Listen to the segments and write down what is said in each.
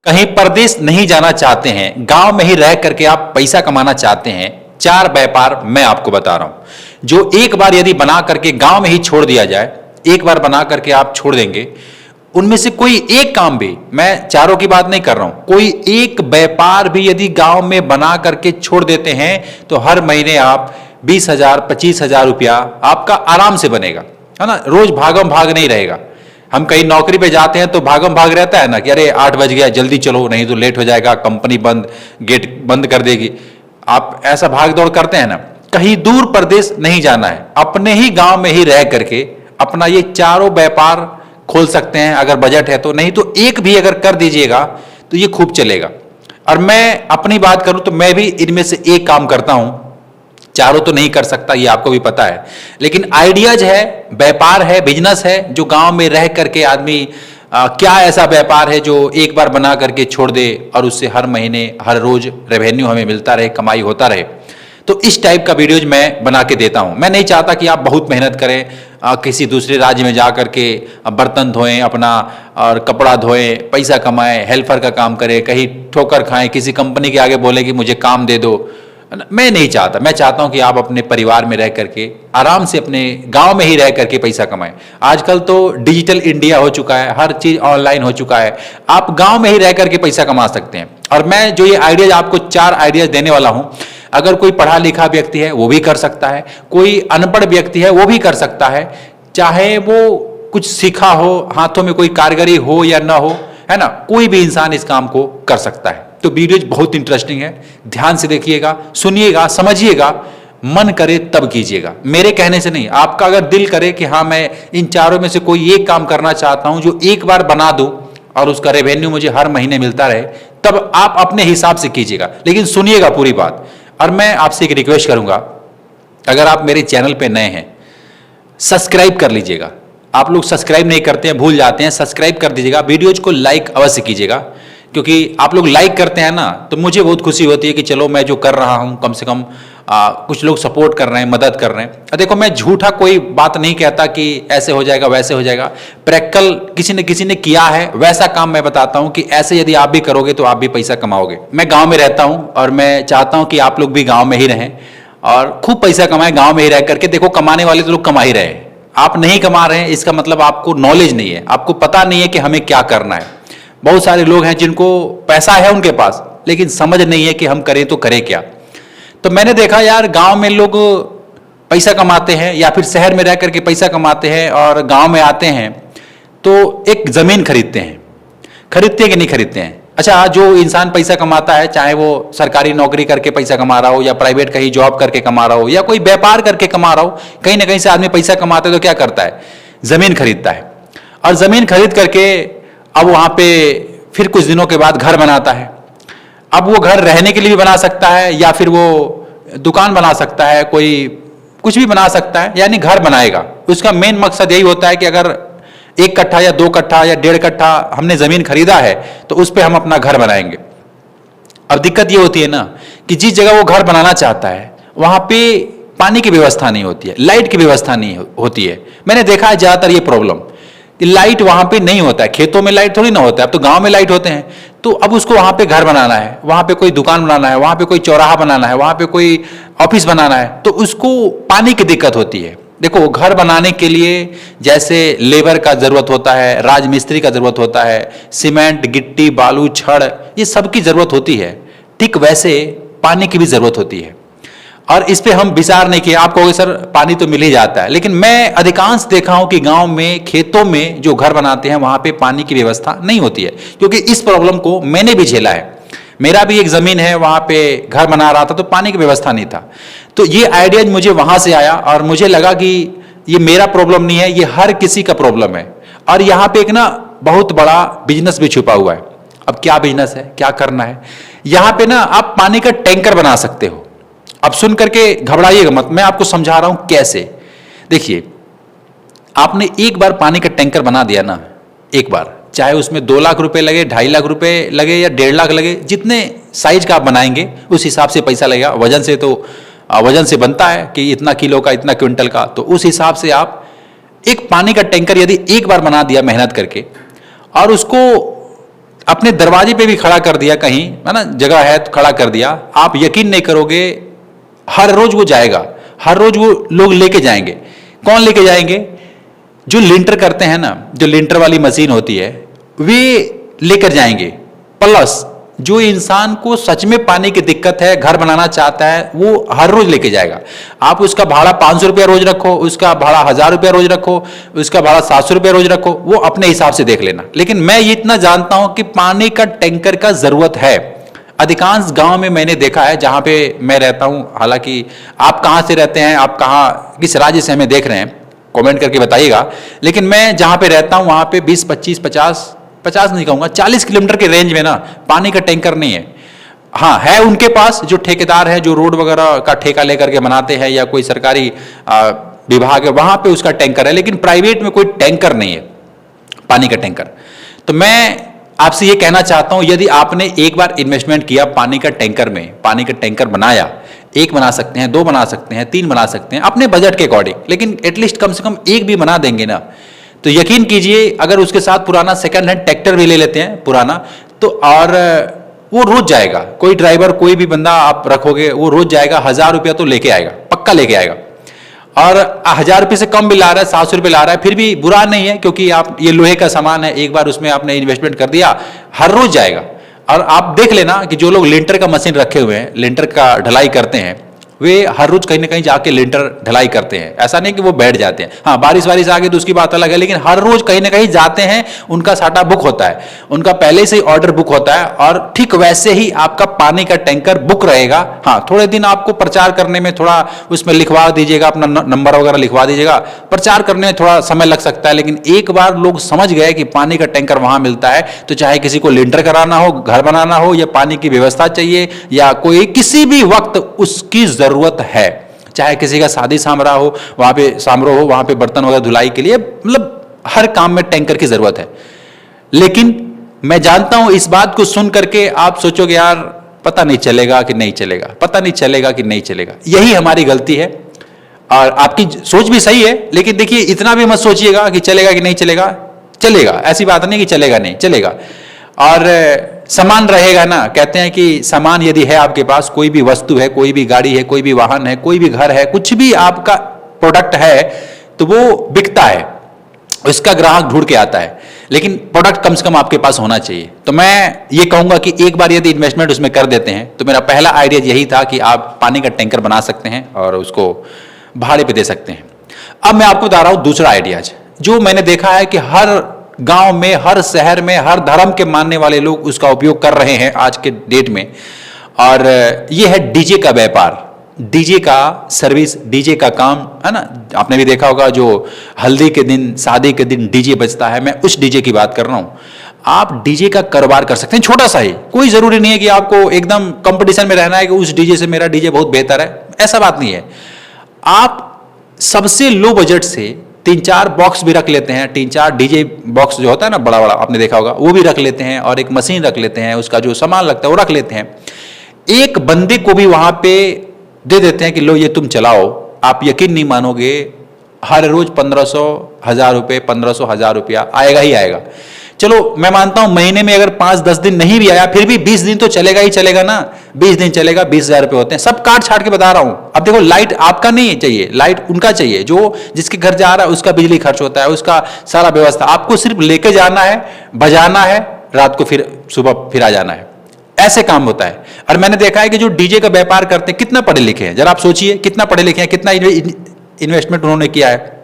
कहीं परदेश नहीं जाना चाहते हैं, गांव में ही रह करके आप पैसा कमाना चाहते हैं, 4 व्यापार मैं आपको बता रहा हूं जो एक बार यदि बना करके गांव में ही छोड़ दिया जाए, एक बार बना करके आप छोड़ देंगे, उनमें से कोई एक काम भी, मैं चारों की बात नहीं कर रहा हूं, कोई एक व्यापार भी यदि गांव में बना करके छोड़ देते हैं तो हर महीने आप 20,000 25,000 रुपया आपका आराम से बनेगा, है ना। रोज भागम भाग नहीं रहेगा। हम कहीं नौकरी पे जाते हैं तो भागम भाग रहता है ना कि अरे 8 बज गया, जल्दी चलो नहीं तो लेट हो जाएगा, कंपनी बंद, गेट बंद कर देगी। आप ऐसा भाग दौड़ करते हैं ना। कहीं दूर प्रदेश नहीं जाना है, अपने ही गांव में ही रह करके अपना ये चारों व्यापार खोल सकते हैं अगर बजट है तो, नहीं तो एक भी अगर कर दीजिएगा तो ये खूब चलेगा। और मैं अपनी बात करूं तो मैं भी इनमें से एक काम करता हूं, चारों तो नहीं कर सकता ये आपको भी पता है, लेकिन आइडियाज है, व्यापार है, बिजनेस है जो गांव में रह करके आदमी क्या ऐसा व्यापार है जो एक बार बना करके छोड़ दे और उससे हर महीने हर रोज रेवेन्यू हमें मिलता रहे, कमाई होता रहे। तो इस टाइप का वीडियोज मैं बना के देता हूं। मैं नहीं चाहता कि आप बहुत मेहनत करें, किसी दूसरे राज्य में जा करके बर्तन धोएं अपना और कपड़ा धोएं, पैसा कमाएं, हेल्पर का काम करें, कहीं ठोकर खाएं, किसी कंपनी के आगे बोले कि मुझे काम दे दो। मैं नहीं चाहता। मैं चाहता हूं कि आप अपने परिवार में रह करके आराम से अपने गांव में ही रह करके पैसा कमाएं। आजकल तो डिजिटल इंडिया हो चुका है, हर चीज ऑनलाइन हो चुका है, आप गांव में ही रह करके पैसा कमा सकते हैं। और मैं जो ये आइडियाज आपको 4 आइडियाज देने वाला हूं, अगर कोई पढ़ा लिखा व्यक्ति है वो भी कर सकता है, कोई अनपढ़ व्यक्ति है वो भी कर सकता है, चाहे वो कुछ सीखा हो, हाथों में कोई कारीगरी हो या ना हो, है ना, कोई भी इंसान इस काम को कर सकता है। तो वीडियो बहुत इंटरेस्टिंग है, ध्यान से देखिएगा, सुनिएगा, समझिएगा, मन करे तब कीजिएगा, मेरे कहने से नहीं। आपका अगर दिल करे कि हाँ मैं इन चारों में से कोई एक काम करना चाहता हूं जो एक बार बना दूं और उसका रेवेन्यू मुझे हर महीने मिलता रहे, तब आप अपने हिसाब से कीजिएगा, लेकिन सुनिएगा पूरी बात। और मैं आपसे एक रिक्वेस्ट करूंगा, अगर आप मेरे चैनल पे नए हैं सब्सक्राइब कर लीजिएगा। आप लोग सब्सक्राइब नहीं करते हैं, भूल जाते हैं, सब्सक्राइब कर दीजिएगा। वीडियोज को लाइक अवश्य कीजिएगा, क्योंकि आप लोग लाइक करते हैं ना तो मुझे बहुत खुशी होती है कि चलो मैं जो कर रहा हूं कम से कम कुछ लोग सपोर्ट कर रहे हैं, मदद कर रहे हैं। देखो मैं झूठा कोई बात नहीं कहता कि ऐसे हो जाएगा वैसे हो जाएगा, प्रैक्टिकल किसी ने किया है वैसा काम मैं बताता हूं कि ऐसे यदि आप भी करोगे तो आप भी पैसा कमाओगे। मैं गांव में रहता हूं और मैं चाहता हूं कि आप लोग भी गांव में ही रहें और खूब पैसा कमाएं गांव में ही रह करके। देखो कमाने वाले तो लोग कमा ही रहे हैं, आप नहीं कमा रहे हैं इसका मतलब आपको नॉलेज नहीं है, आपको पता नहीं है कि हमें क्या करना है। बहुत सारे लोग हैं जिनको पैसा है उनके पास, लेकिन समझ नहीं है कि हम करें तो करें क्या। तो मैंने देखा यार गांव में लोग पैसा कमाते हैं या फिर शहर में रह करके पैसा कमाते हैं और गांव में आते हैं तो एक जमीन खरीदते हैं। खरीदते हैं कि नहीं खरीदते हैं? अच्छा, जो इंसान पैसा कमाता है, चाहे वो सरकारी नौकरी करके पैसा कमा रहा हो या प्राइवेट कहीं जॉब करके कमा रहा हो या कोई व्यापार करके कमा रहा हो, कहीं ना कहीं से आदमी पैसा कमाता है तो क्या करता है? जमीन खरीदता है। और जमीन खरीद करके अब वहां पे फिर कुछ दिनों के बाद घर बनाता है। अब वो घर रहने के लिए भी बना सकता है या फिर वो दुकान बना सकता है, कोई कुछ भी बना सकता है, यानी घर बनाएगा। उसका मेन मकसद यही होता है कि अगर 1 कट्ठा या 2 कट्ठा या 1.5 कट्ठा हमने जमीन खरीदा है तो उस पर हम अपना घर बनाएंगे। अब दिक्कत ये होती है ना कि जिस जगह वो घर बनाना चाहता है वहां पे पानी की व्यवस्था नहीं होती है, लाइट की व्यवस्था नहीं होती है। मैंने देखा है ज्यादातर ये प्रॉब्लम, लाइट वहां पे नहीं होता है। खेतों में लाइट थोड़ी ना होता है, अब तो गांव में लाइट होते हैं। तो अब उसको वहां पे घर बनाना है, वहां पे कोई दुकान बनाना है, वहां पे कोई चौराहा बनाना है, वहां पे कोई ऑफिस बनाना है, तो उसको पानी की दिक्कत होती है। देखो घर बनाने के लिए जैसे लेबर का जरूरत होता है, राजमिस्त्री का जरूरत होता है, सीमेंट, गिट्टी, बालू, छड़, ये सब की जरूरत होती है, ठीक वैसे पानी की भी जरूरत होती है। और इस पे हम विचार नहीं किए। आप कहोगे सर पानी तो मिल ही जाता है, लेकिन मैं अधिकांश देखा हूं कि गांव में खेतों में जो घर बनाते हैं वहां पे पानी की व्यवस्था नहीं होती है, क्योंकि इस प्रॉब्लम को मैंने भी झेला है। मेरा भी एक जमीन है, वहां पे घर बना रहा था तो पानी की व्यवस्था नहीं था। तो ये आइडिया मुझे वहां से आया और मुझे लगा कि ये मेरा प्रॉब्लम नहीं है, ये हर किसी का प्रॉब्लम है। और यहाँ पे एक ना बहुत बड़ा बिजनेस भी छुपा हुआ है। अब क्या बिजनेस है, क्या करना है? यहाँ पे ना आप पानी का टैंकर बना सकते हो। अब सुन करके घबराइएगा मत, मैं आपको समझा रहा हूं कैसे। देखिए, आपने एक बार पानी का टैंकर बना दिया ना, एक बार, चाहे उसमें 2 लाख रुपए लगे, 2.5 लाख रुपए लगे या 1.5 लाख लगे, जितने साइज का आप बनाएंगे उस हिसाब से पैसा लगेगा। वजन से तो वजन से बनता है कि इतना किलो का, इतना क्विंटल का, तो उस हिसाब से आप एक पानी का टैंकर यदि एक बार बना दिया मेहनत करके और उसको अपने दरवाजे पे भी खड़ा कर दिया, कहीं है ना जगह है तो खड़ा कर दिया, आप यकीन नहीं करोगे हर रोज वो जाएगा, हर रोज वो लोग लेके जाएंगे। कौन लेके जाएंगे? जो लिंटर करते हैं ना, जो लिंटर वाली मशीन होती है वे लेकर जाएंगे। प्लस जो इंसान को सच में पानी की दिक्कत है, घर बनाना चाहता है, वो हर रोज लेके जाएगा। आप उसका भाड़ा 500 रुपया रोज रखो, उसका भाड़ा 1000 रुपया रोज रखो, उसका भाड़ा 700 रुपया रोज रखो, वो अपने हिसाब से देख लेना। लेकिन मैं ये इतना जानता हूं कि पानी का टैंकर का जरूरत है। अधिकांश गांव में मैंने देखा है, जहां पे मैं रहता हूं, हालांकि आप कहां से रहते हैं, आप कहां किस राज्य से हमें देख रहे हैं, कमेंट करके बताइएगा। लेकिन मैं जहां पे रहता हूं वहां पे 20, 25, 50 नहीं कहूंगा, 40 किलोमीटर के रेंज में ना पानी का टैंकर नहीं है। हाँ है उनके पास, जो ठेकेदार है, जो रोड वगैरह का ठेका लेकर के बनाते हैं, या कोई सरकारी विभाग है, वहां पे उसका टैंकर है। लेकिन प्राइवेट में कोई टैंकर नहीं है, पानी का टैंकर। तो मैं आपसे ये कहना चाहता हूं, यदि आपने एक बार इन्वेस्टमेंट किया पानी का टैंकर में, पानी का टैंकर बनाया, एक बना सकते हैं, 2 बना सकते हैं, 3 बना सकते हैं अपने बजट के अकॉर्डिंग, लेकिन एटलीस्ट कम से कम एक भी बना देंगे ना, तो यकीन कीजिए अगर उसके साथ पुराना सेकंड हैंड ट्रैक्टर भी ले लेते हैं पुराना, तो और वो रोज जाएगा। कोई ड्राइवर, कोई भी बंदा आप रखोगे, वो रोज जाएगा, 1000 रुपया तो लेके आएगा, पक्का लेके आएगा। और 1000 रुपये से कम भी ला रहा है, 700 रुपये ला रहा है, फिर भी बुरा नहीं है, क्योंकि आप ये लोहे का सामान है, एक बार उसमें आपने इन्वेस्टमेंट कर दिया, हर रोज जाएगा। और आप देख लेना कि जो लोग लिंटर का मशीन रखे हुए हैं, लिंटर का ढलाई करते हैं, वे हर रोज कहीं ना कहीं जाके लिंटर ढलाई करते हैं। ऐसा नहीं कि वो बैठ जाते हैं, हाँ बारिश वारिश आ गई तो उसकी बात अलग है, लेकिन हर रोज कहीं ना कहीं जाते हैं, उनका साटा बुक होता है, उनका पहले से ही ऑर्डर बुक होता है। और ठीक वैसे ही आपका पानी का टैंकर बुक रहेगा। हाँ थोड़े दिन आपको प्रचार करने में थोड़ा उसमें लिखवा दीजिएगा, अपना नंबर वगैरह लिखवा दीजिएगा, प्रचार करने में थोड़ा समय लग सकता है। लेकिन एक बार लोग समझ गए कि पानी का टैंकर वहां मिलता है, तो चाहे किसी को लिंटर कराना हो, घर बनाना हो, या पानी की व्यवस्था चाहिए, या कोई किसी भी वक्त उसकी जरूरत है, चाहे किसी का शादी समारोह हो, वहां पे समारोह हो, वहां पे बर्तन वगैरह धुलाई के लिए, मतलब हर काम में टैंकर की जरूरत है। लेकिन मैं जानता हूं इस बात को सुन करके आप सोचोगे यार पता नहीं चलेगा कि नहीं चलेगा, पता नहीं चलेगा कि नहीं चलेगा। यही हमारी गलती है, और आपकी सोच भी सही है। लेकिन देखिए इतना भी मत सोचिएगा कि चलेगा कि नहीं चलेगा, चलेगा, ऐसी बात नहीं कि चलेगा नहीं, चलेगा। और सामान रहेगा ना, कहते हैं कि सामान यदि है आपके पास, कोई भी वस्तु है, कोई भी गाड़ी है, कोई भी वाहन है, कोई भी घर है, कुछ भी आपका प्रोडक्ट है, तो वो बिकता है, उसका ग्राहक ढूंढ के आता है। लेकिन प्रोडक्ट कम से कम आपके पास होना चाहिए। तो मैं ये कहूंगा कि एक बार यदि इन्वेस्टमेंट उसमें कर देते हैं, तो मेरा पहला आइडिया यही था कि आप पानी का टैंकर बना सकते हैं और उसको भाड़े पे दे सकते हैं। अब मैं आपको बता रहा हूं दूसरा आइडिया, जो मैंने देखा है कि हर गांव में, हर शहर में, हर धर्म के मानने वाले लोग उसका उपयोग कर रहे हैं आज के डेट में। और यह है डीजे का व्यापार, डीजे का सर्विस, डीजे का काम, है ना। आपने भी देखा होगा जो हल्दी के दिन, शादी के दिन डीजे बजता है, मैं उस डीजे की बात कर रहा हूं। आप डीजे का कारोबार कर सकते हैं, छोटा सा ही, कोई जरूरी नहीं है कि आपको एकदम कंपटीशन में रहना है कि उस डीजे से मेरा डीजे बहुत बेहतर है, ऐसा बात नहीं है। आप सबसे लो बजट से 3-4 बॉक्स भी रख लेते हैं, 3-4 डीजे बॉक्स जो होता है ना बड़ा बड़ा, आपने देखा होगा, वो भी रख लेते हैं, और एक मशीन रख लेते हैं, उसका जो सामान लगता है वो रख लेते हैं। एक बंदे को भी वहां पे दे देते हैं कि लो ये तुम चलाओ। आप यकीन नहीं मानोगे, हर रोज 1500, 1000 रुपये, 1500, 1000 रुपया आएगा ही आएगा। चलो मैं मानता हूं महीने में अगर 5-10 दिन नहीं भी आया, फिर भी 20 दिन तो चलेगा ही चलेगा ना। 20 दिन चलेगा, 20,000 रुपये होते हैं। सब काट छाट के बता रहा हूं। अब देखो लाइट आपका नहीं चाहिए, लाइट उनका चाहिए, जो जिसके घर जा रहा है उसका बिजली खर्च होता है, उसका सारा व्यवस्था। आपको सिर्फ लेके जाना है, बजाना है, रात को फिर सुबह फिर आ जाना है, ऐसे काम होता है। और मैंने देखा है कि जो डीजे का व्यापार करते हैं कितना पढ़े लिखे हैं, जरा आप सोचिए कितना पढ़े लिखे हैं, कितना इन्वेस्टमेंट उन्होंने किया है।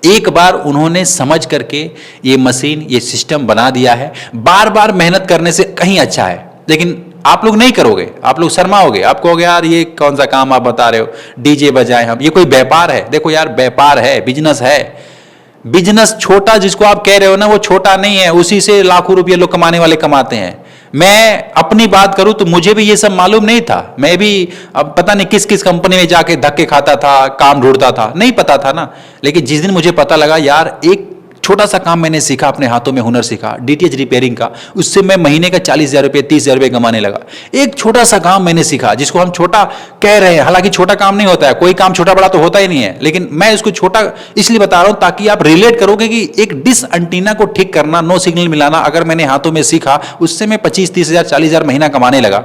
एक बार उन्होंने समझ करके ये मशीन, ये सिस्टम बना दिया है। बार बार मेहनत करने से कहीं अच्छा है। लेकिन आप लोग नहीं करोगे, आप लोग शर्माओगे, आप कहोगे यार ये कौन सा काम आप बता रहे हो, डीजे बजाए हम, ये कोई व्यापार है? देखो यार व्यापार है, बिजनेस है। बिजनेस छोटा जिसको आप कह रहे हो ना, वो छोटा नहीं है, उसी से लाखों रुपये लोग कमाने वाले कमाते हैं। मैं अपनी बात करूं तो मुझे भी ये सब मालूम नहीं था। मैं भी अब पता नहीं किस किस कंपनी में जाके धक्के खाता था, काम ढूंढता था, नहीं पता था ना। लेकिन जिस दिन मुझे पता लगा यार एक छोटा सा काम मैंने सीखा, अपने हाथों में हुनर सीखा, डीटीएच रिपेयरिंग का, उससे मैं महीने का 40,000 रुपये 30,000 रुपये कमाने लगा। एक छोटा सा काम मैंने सीखा जिसको हम छोटा कह रहे हैं, हालांकि छोटा काम नहीं होता है, कोई काम छोटा बड़ा तो होता ही नहीं है, लेकिन मैं इसको छोटा इसलिए बता रहा हूं ताकि आप रिलेट करोगे कि एक डिस एंटीना को ठीक करना, नो सिग्नल मिलाना अगर मैंने हाथों में सीखा, उससे मैं 25-30,000 40,000 महीना कमाने लगा।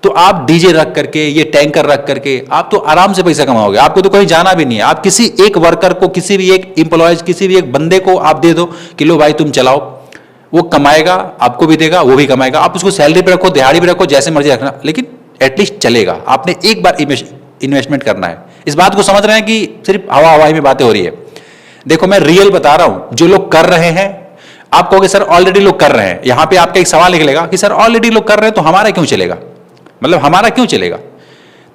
तो आप डीजे रख करके, ये टैंकर रख करके आप तो आराम से पैसा कमाओगे, आपको तो कहीं जाना भी नहीं है। आप किसी एक वर्कर को, किसी भी एक एम्प्लॉयज, किसी भी एक बंदे को आप दे दो कि लो भाई तुम चलाओ, वो कमाएगा, आपको भी देगा, वो भी कमाएगा। आप उसको सैलरी पे रखो, दिहाड़ी पे रखो, जैसे मर्जी रखना, लेकिन एटलीस्ट चलेगा। आपने एक बार इन्वेस्टमेंट करना है। इस बात को समझ रहे हैं कि सिर्फ हवा हवाई में बातें हो रही है? देखो मैं रियल बता रहा हूं, जो लोग कर रहे हैं, आप कहोगे सर ऑलरेडी लोग कर रहे हैं, यहां पे आपका एक सवाल निकलेगा कि सर ऑलरेडी लोग कर रहे हैं तो हमारा क्यों चलेगा, मतलब हमारा क्यों चलेगा?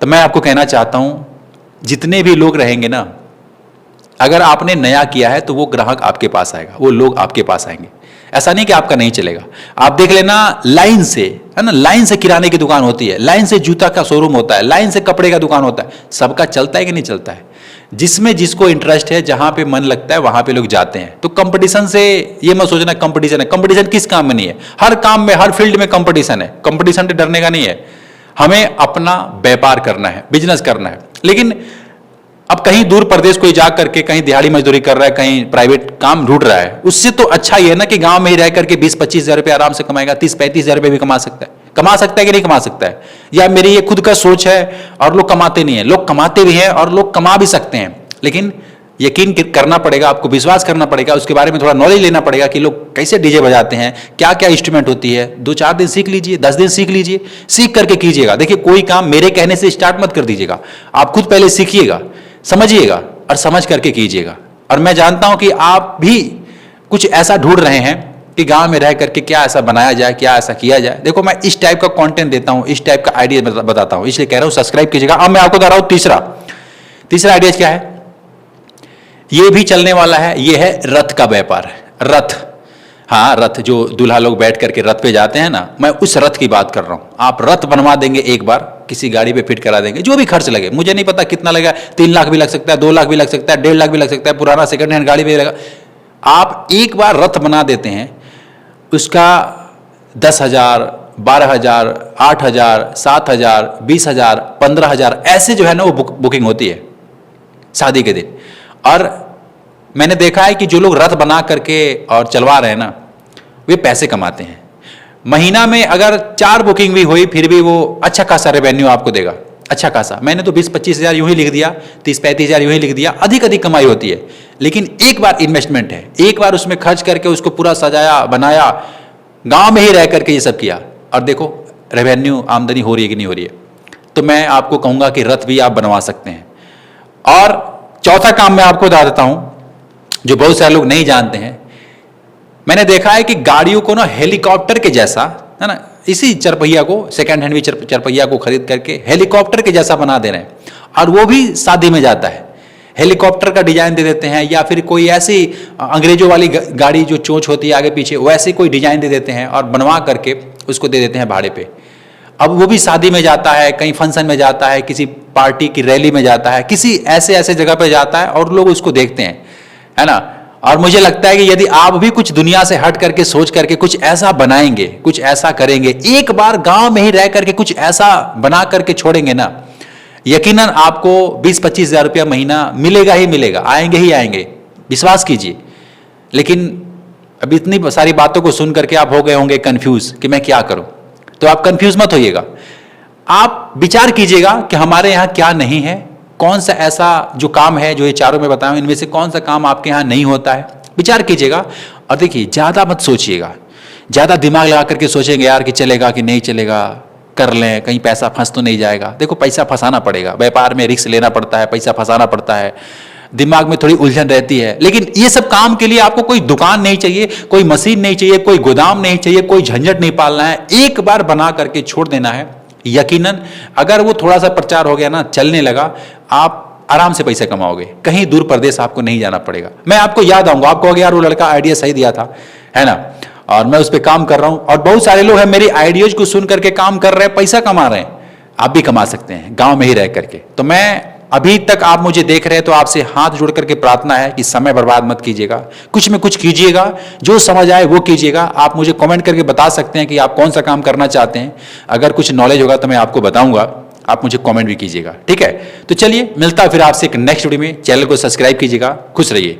तो मैं आपको कहना चाहता हूं, जितने भी लोग रहेंगे ना, अगर आपने नया किया है तो वो ग्राहक आपके पास आएगा, वो लोग आपके पास आएंगे। ऐसा नहीं कि आपका नहीं चलेगा। आप देख लेना, लाइन से, है ना, लाइन से किराने की दुकान होती है, लाइन से जूता का शोरूम होता है, लाइन से कपड़े का दुकान होता है, सबका चलता है कि नहीं चलता है? जिसमें जिसको इंटरेस्ट है, जहां पे मन लगता है वहां पे लोग जाते हैं। तो कंपटीशन से ये मत सोचना कंपटीशन है। कंपटीशन किस काम में नहीं है? हर काम में, हर फील्ड में कंपटीशन है। कंपटीशन से डरने का नहीं है। हमें अपना व्यापार करना है, बिजनेस करना है। लेकिन अब कहीं दूर प्रदेश कोई जा करके कहीं दिहाड़ी मजदूरी कर रहा है, कहीं प्राइवेट काम ढूंढ रहा है, उससे तो अच्छा ये है ना कि गांव में ही रह करके 20-25 हजार रुपये आराम से कमाएगा, 30-35 हजार रुपये भी कमा सकता है कि नहीं कमा सकता है? या मेरी ये खुद का सोच है और लोग कमाते नहीं है? लोग कमाते भी हैं और लोग कमा भी सकते हैं, लेकिन यकीन करना पड़ेगा, आपको विश्वास करना पड़ेगा, उसके बारे में थोड़ा नॉलेज लेना पड़ेगा कि लोग कैसे डीजे बजाते हैं, क्या क्या इंस्ट्रूमेंट होती है। 2-4 दिन सीख लीजिए, 10 दिन सीख लीजिए, सीख करके कीजिएगा। देखिए, कोई काम मेरे कहने से स्टार्ट मत कर दीजिएगा, आप खुद पहले सीखिएगा, समझिएगा और समझ करके कीजिएगा। और मैं जानता हूं कि आप भी कुछ ऐसा ढूंढ रहे हैं कि गांव में रह करके क्या ऐसा बनाया जाए, क्या ऐसा किया जाए। देखो, मैं इस टाइप का कंटेंट देता हूं, इस टाइप का आइडिया बताता हूं, इसलिए कह रहा हूं सब्सक्राइब कीजिएगा। अब मैं आपको बता रहा हूं तीसरा आइडिया क्या है। ये भी चलने वाला है, ये है रथ का व्यापार। रथ, हाँ, रथ जो दूल्हा लोग बैठ करके रथ पे जाते हैं ना, मैं उस रथ की बात कर रहा हूं। आप रथ बनवा देंगे, एक बार किसी गाड़ी पे फिट करा देंगे, जो भी खर्च लगे, मुझे नहीं पता कितना लगेगा, 3 लाख भी लग सकता है, 2 लाख भी लग सकता है, 1.5 लाख भी लग सकता है, पुराना सेकंड हैंड गाड़ी भी लगा। आप एक बार रथ बना देते हैं, उसका 10,000, 12,000, 8,000, 7,000, 20,000, 15,000 ऐसे जो है ना वो बुकिंग होती है शादी के दिन। और मैंने देखा है कि जो लोग रथ बना करके और चलवा रहे हैं ना, वे पैसे कमाते हैं। महीना में अगर 4 बुकिंग भी हुई, फिर भी वो अच्छा खासा रेवेन्यू आपको देगा, अच्छा खासा। मैंने तो 20-25 हजार यूं ही लिख दिया, 30-35 हजार यूं ही लिख दिया, अधिक कमाई होती है। लेकिन एक बार इन्वेस्टमेंट है, एक बार उसमें खर्च करके उसको पूरा सजाया, बनाया, गांव में ही रह करके ये सब किया, और देखो रेवेन्यू, आमदनी हो रही है कि नहीं हो रही है। तो मैं आपको कहूंगा कि रथ भी आप बनवा सकते हैं। और चौथा काम मैं आपको बता देता हूं, जो बहुत सारे लोग नहीं जानते हैं। मैंने देखा है कि गाड़ियों को ना हेलीकॉप्टर के जैसा, है ना, इसी चरपहिया को, सेकंड हैंड भी चरपहिया को खरीद करके हेलीकॉप्टर के जैसा बना दे रहे हैं, और वो भी शादी में जाता है। हेलीकॉप्टर का डिजाइन दे देते हैं, या फिर कोई ऐसी अंग्रेजों वाली गाड़ी जो चोंच होती है आगे पीछे, वैसे कोई डिजाइन दे देते हैं और बनवा करके उसको दे देते हैं भाड़े पे। अब वो भी शादी में जाता है, कहीं फंक्शन में जाता है, किसी पार्टी की रैली में जाता है, किसी ऐसे जगह पे जाता है और लोग उसको देखते हैं, है ना। और मुझे लगता है कि यदि आप भी कुछ दुनिया से हट करके सोच करके कुछ ऐसा बनाएंगे, कुछ ऐसा करेंगे, एक बार गांव में ही रह करके कुछ ऐसा बना करके छोड़ेंगे ना, यकीनन आपको 20-25 हजार रुपया महीना मिलेगा ही मिलेगा, आएंगे ही आएंगे, विश्वास कीजिए। लेकिन अब इतनी सारी बातों को सुन करके आप हो गए होंगे कंफ्यूज कि मैं क्या करूं। तो आप कंफ्यूज मत होइएगा, आप विचार कीजिएगा कि हमारे यहाँ क्या नहीं है, कौन सा ऐसा जो काम है, जो ये चारों में बताया इनमें से कौन सा काम आपके यहाँ नहीं होता है, विचार कीजिएगा। और देखिए, ज्यादा मत सोचिएगा, ज्यादा दिमाग लगा करके सोचेंगे यार कि चलेगा कि नहीं चलेगा, कर लें, कहीं पैसा फंस तो नहीं जाएगा। देखो, पैसा फंसाना पड़ेगा, व्यापार में रिस्क लेना पड़ता है, पैसा फंसाना पड़ता है, दिमाग में थोड़ी उलझन रहती है। लेकिन ये सब काम के लिए आपको कोई दुकान नहीं चाहिए, कोई मशीन नहीं चाहिए, कोई गोदाम नहीं चाहिए, कोई झंझट नहीं पालना है, एक बार बना करके छोड़ देना है। यकीनन अगर वो थोड़ा सा प्रचार हो गया ना, चलने लगा, आप आराम से पैसे कमाओगे, कहीं दूर प्रदेश आपको नहीं जाना पड़ेगा। मैं आपको याद आऊंगा, आपको यार वो लड़का आइडिया सही दिया था, है ना, और मैं उस पर काम कर रहा हूं। और बहुत सारे लोग हैं मेरी आइडियाज को सुन करके काम कर रहे हैं, पैसा कमा रहे हैं। आप भी कमा सकते हैं गांव में ही रह करके। तो मैं अभी तक आप मुझे देख रहे हैं तो आपसे हाथ जोड़ करके प्रार्थना है कि समय बर्बाद मत कीजिएगा, कुछ में कुछ कीजिएगा, जो समझ आए वो कीजिएगा। आप मुझे कमेंट करके बता सकते हैं कि आप कौन सा काम करना चाहते हैं। अगर कुछ नॉलेज होगा तो मैं आपको बताऊंगा, आप मुझे कमेंट भी कीजिएगा, ठीक है। तो चलिए मिलता है फिर आपसे एक नेक्स्ट वीडियो में। चैनल को सब्सक्राइब कीजिएगा। खुश रहिए।